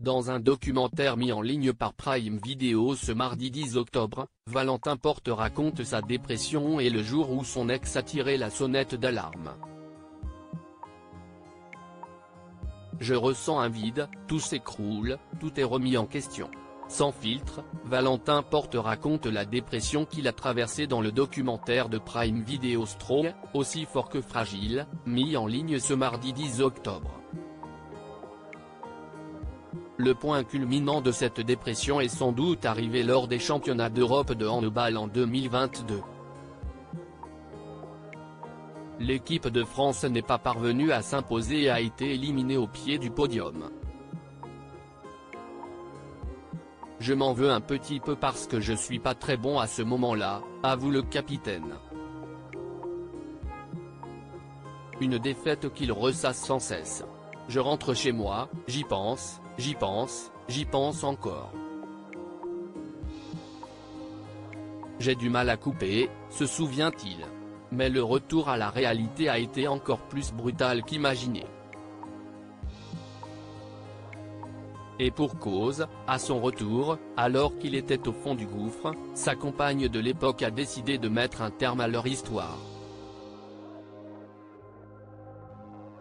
Dans un documentaire mis en ligne par Prime Video ce mardi 10 octobre, Valentin Porte raconte sa dépression et le jour où son ex a tiré la sonnette d'alarme. Je ressens un vide, tout s'écroule, tout est remis en question. Sans filtre, Valentin Porte raconte la dépression qu'il a traversée dans le documentaire de Prime Video Strong, aussi fort que fragile, mis en ligne ce mardi 10 octobre. Le point culminant de cette dépression est sans doute arrivé lors des championnats d'Europe de handball en 2022. L'équipe de France n'est pas parvenue à s'imposer et a été éliminée au pied du podium. Je m'en veux un petit peu parce que je suis pas très bon à ce moment-là, avoue le capitaine. Une défaite qu'il ressasse sans cesse. Je rentre chez moi, j'y pense encore. J'ai du mal à couper, se souvient-il. Mais le retour à la réalité a été encore plus brutal qu'imaginé. Et pour cause, à son retour, alors qu'il était au fond du gouffre, sa compagne de l'époque a décidé de mettre un terme à leur histoire.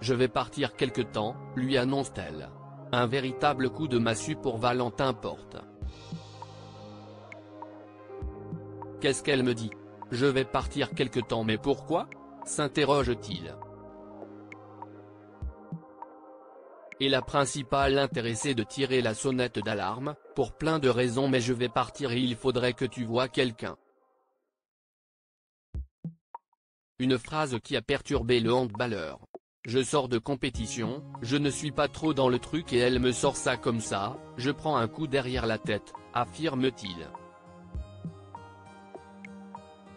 Je vais partir quelque temps, lui annonce-t-elle. Un véritable coup de massue pour Valentin Porte. Qu'est-ce qu'elle me dit ? Je vais partir quelque temps mais pourquoi ? S'interroge-t-il. Et la principale intéressée de tirer la sonnette d'alarme, pour plein de raisons mais je vais partir et il faudrait que tu voies quelqu'un. Une phrase qui a perturbé le handballeur. Je sors de compétition, je ne suis pas trop dans le truc et elle me sort ça comme ça, je prends un coup derrière la tête, affirme-t-il.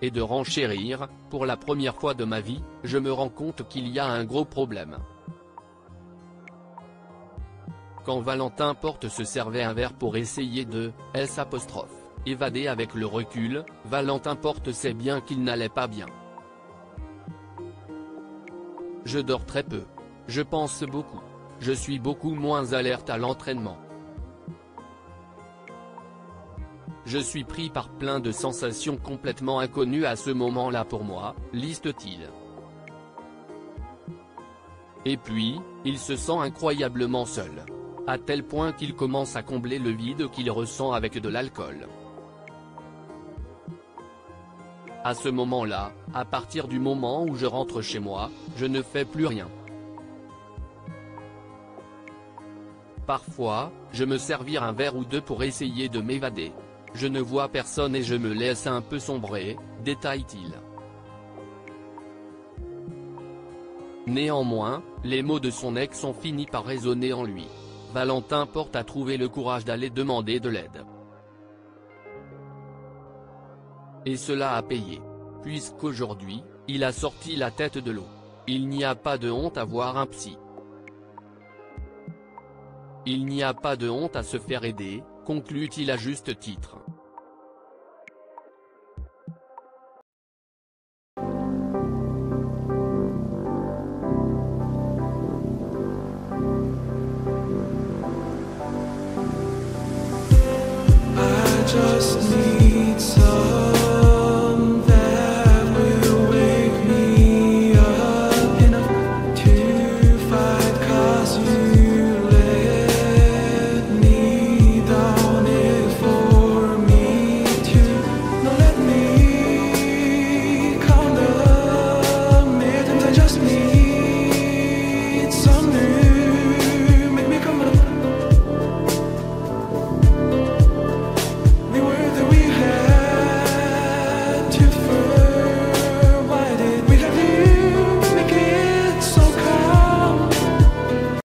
Et de renchérir, pour la première fois de ma vie, je me rends compte qu'il y a un gros problème. Quand Valentin Porte se servait un verre pour essayer de évader avec le recul, Valentin Porte sait bien qu'il n'allait pas bien. Je dors très peu. Je pense beaucoup. Je suis beaucoup moins alerte à l'entraînement. Je suis pris par plein de sensations complètement inconnues à ce moment-là pour moi, liste-t-il. Et puis, il se sent incroyablement seul. À tel point qu'il commence à combler le vide qu'il ressent avec de l'alcool. À ce moment-là, à partir du moment où je rentre chez moi, je ne fais plus rien. Parfois, je me servir un verre ou deux pour essayer de m'évader. Je ne vois personne et je me laisse un peu sombrer, détaille-t-il. Néanmoins, les mots de son ex ont fini par résonner en lui. Valentin Porte a trouvé le courage d'aller demander de l'aide. Et cela a payé. Puisqu'aujourd'hui, il a sorti la tête de l'eau. Il n'y a pas de honte à voir un psy. Il n'y a pas de honte à se faire aider, conclut-il à juste titre.